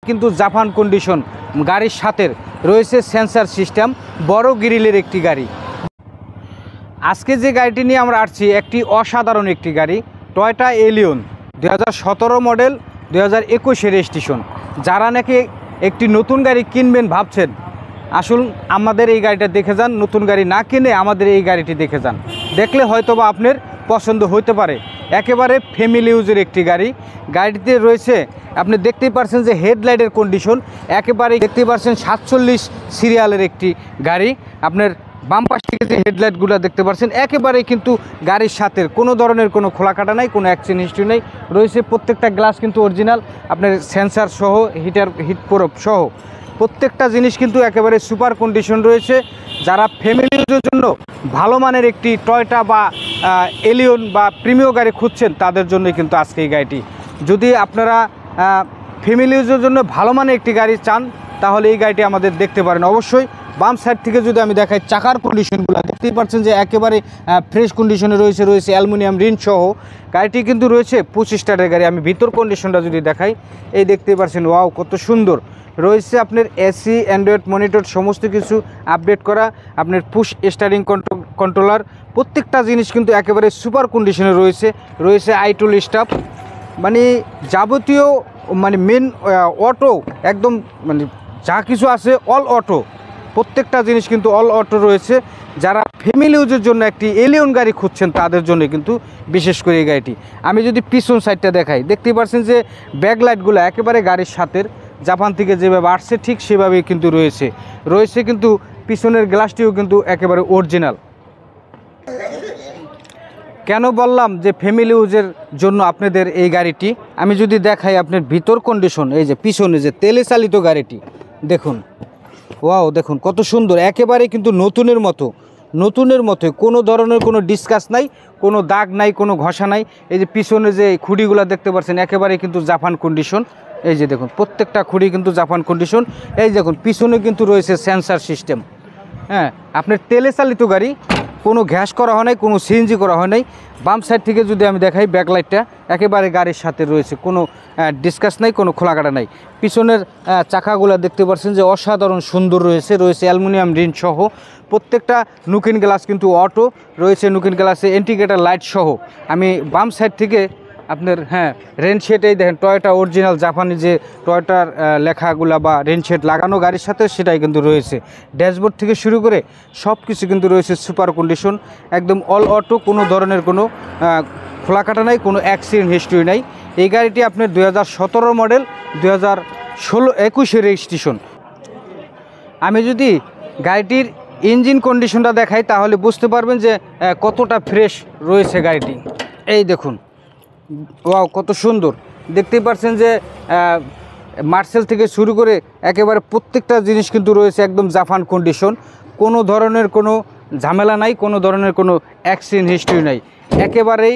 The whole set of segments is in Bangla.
কিন্তু জাপান কন্ডিশন, গাড়ির সাথে রয়েছে সেন্সার সিস্টেম, বড় গ্রিলের একটি গাড়ি। আজকে যে গাড়িটি নিয়ে আমরা আসছি একটি অসাধারণ একটি গাড়ি, টয়োটা এলিয়ন 2017 মডেল, 2021 রেজিস্ট্রেশন। যারা নাকি একটি নতুন গাড়ি কিনবেন ভাবছেন, আসুন আমাদের এই গাড়িটা দেখে যান। নতুন গাড়ি না কিনে আমাদের এই গাড়িটি দেখে যান, দেখলে হয়তো বা আপনার পছন্দ হতে পারে। একেবারে ফ্যামিলি ইউজের একটি গাড়ি। গাড়িতে রয়েছে, আপনি দেখতেই পাচ্ছেন যে হেডলাইটের কন্ডিশন একেবারে দেখতেই পাচ্ছেন 47 সিরিয়ালের একটি গাড়ি। আপনার বাম পাশ থেকে যে হেডলাইটগুলো দেখতে পাচ্ছেন একেবারে কিন্তু গাড়ির সাথে কোনো ধরনের কোনো খোলা কাটা নাই, কোনো অ্যাক্সিডেন্ট হিস্ট্রি নেই। রয়েছে প্রত্যেকটা গ্লাস কিন্তু অরিজিনাল, আপনার সেন্সার সহ, হিট প্রুফ সহ প্রত্যেকটা জিনিস কিন্তু একেবারে সুপার কন্ডিশন রয়েছে। যারা ফ্যামিলি ইউজের জন্য ভালো মানের একটি টয়োটা বা এলিয়ন বা প্রিমিয়ার গাড়ি খুঁজছেন, তাদের জন্যই কিন্তু আজকে এই গাড়িটি। যদি আপনারা ফ্যামিলি ইউজের জন্য ভালো মানের একটি গাড়ি চান, তাহলে এই গাড়িটি আমাদের দেখতে পারেন অবশ্যই। বাম সাইড থেকে যদি আমি দেখাই, চাকার কন্ডিশনগুলো দেখতেই পাচ্ছেন যে একেবারে ফ্রেশ কন্ডিশনে রয়েছে অ্যালুমিনিয়াম রিন সহ। গাড়িটি কিন্তু রয়েছে 25 স্টারের গাড়ি। আমি ভিতর কন্ডিশনটা যদি দেখাই, এই দেখতেই পাচ্ছেন, ওয়াও কত সুন্দর রয়েছে। আপনার এসি, অ্যান্ড্রয়েড মনিটর সমস্ত কিছু আপডেট করা, আপনার পুশ স্টারিং কন্ট্রোলার, প্রত্যেকটা জিনিস কিন্তু একেবারে সুপার কন্ডিশনে রয়েছে আইটুল স্টাফ, মানে যাবতীয় মানে মেন অটো একদম, মানে যা কিছু আছে অল অটো, প্রত্যেকটা জিনিস কিন্তু অল অটো রয়েছে। যারা ফ্যামিলি ইউজের জন্য একটি এলিয়ন গাড়ি খুঁজছেন, তাদের জন্য কিন্তু বিশেষ করে এই গাড়িটি। আমি যদি পিছন সাইডটা দেখাই, দেখতেই পাচ্ছেন যে ব্যাকলাইটগুলো একেবারে গাড়ির সাথে জাপান থেকে যেভাবে আসছে ঠিক সেভাবেই কিন্তু রয়েছে কিন্তু পিছনের গ্লাসটিও কিন্তু একেবারে অরিজিনাল। কেন বললাম যে ফ্যামিলি ইউজের জন্য আপনাদের এই গাড়িটি, আমি যদি দেখাই আপনার ভিতর কন্ডিশন, এই যে পিছনে যে তেলে চালিত গাড়িটি দেখুন, ওয়াও দেখুন কত সুন্দর, একেবারে কিন্তু নতুনের মতো, কোনো ধরনের কোনো ডিসকাস নাই, কোনো দাগ নাই, কোনো ঘষা নাই। এই যে পিছনে যে খুঁড়িগুলো দেখতে পাচ্ছেন একেবারে কিন্তু জাপান কন্ডিশন। এই যে দেখুন প্রত্যেকটা খুঁড়ি কিন্তু জাপান কন্ডিশন। এই দেখুন পিছনে কিন্তু রয়েছে সেন্সার সিস্টেম। হ্যাঁ, আপনার তেলে চালিত গাড়ি, কোনো গ্যাস করা হয় নাই, কোনো সিএনজি করা হয় নাই। বাম সাইড থেকে যদি আমি দেখাই, ব্যাকলাইটটা একেবারে গাড়ির সাথে রয়েছে, কোনো ডিসকাস নাই, কোনো খোলাকাটা নাই। পিছনের চাকাগুলো দেখতে পাচ্ছেন যে অসাধারণ সুন্দর রয়েছে অ্যালুমিনিয়াম রিন সহ। প্রত্যেকটা নুকিন গ্লাস কিন্তু অটো রয়েছে, নুকিন গ্লাসে ইন্ডিকেটার লাইট সহ। আমি বাম সাইড থেকে আপনার রেনশেডেই দেখেন টয়োটা অরিজিনাল জাপানি যে টয়োটার লেখাগুলা বা রেনশেড লাগানো গাড়ির সাথে সেটাই কিন্তু রয়েছে। ড্যাশবোর্ড থেকে শুরু করে সব কিছু কিন্তু রয়েছে সুপার কন্ডিশন, একদম অল অটো, কোনো ধরনের কোনো খোলা কাটা নাই, কোনো অ্যাক্সিডেন্ট হিস্ট্রি নাই। এই গাড়িটি আপনার 2017 মডেল, 2021 রেজিস্ট্রেশন। আমি যদি গাড়িটির ইঞ্জিন কন্ডিশনটা দেখাই, তাহলে বুঝতে পারবেন যে কতটা ফ্রেশ রয়েছে গাড়িটি। এই দেখুন, ওয়াও কত সুন্দর, দেখতেই পাচ্ছেন যে মার্সেল থেকে শুরু করে একেবারে প্রত্যেকটা জিনিস কিন্তু রয়েছে একদম জাপান কন্ডিশন, কোনো ধরনের কোনো ঝামেলা নাই, কোনো ধরনের কোনো অ্যাক্সিডেন্ট হিস্ট্রি নাই, একেবারেই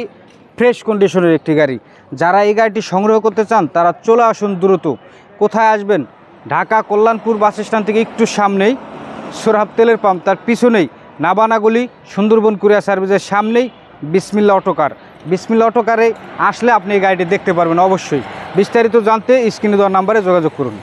ফ্রেশ কন্ডিশনের একটি গাড়ি। যারা এই গাড়িটি সংগ্রহ করতে চান, তারা চলে আসুন দ্রুত। কোথায় আসবেন? ঢাকা কল্যাণপুর বাস স্ট্যান্ড থেকে একটু সামনেই সোরহাব তেলের পাম্প, তার পিছনেই নাবানাগুলি সুন্দরবন কুরিয়ার সার্ভিসের সামনেই বিসমিল্লা অটোকার। বিসমিল্লা অটোকারে আসলে আপনি এই গাড়িটি দেখতে পারবেন অবশ্যই। বিস্তারিত জানতে স্ক্রিনে দেওয়া নাম্বারে যোগাযোগ করুন।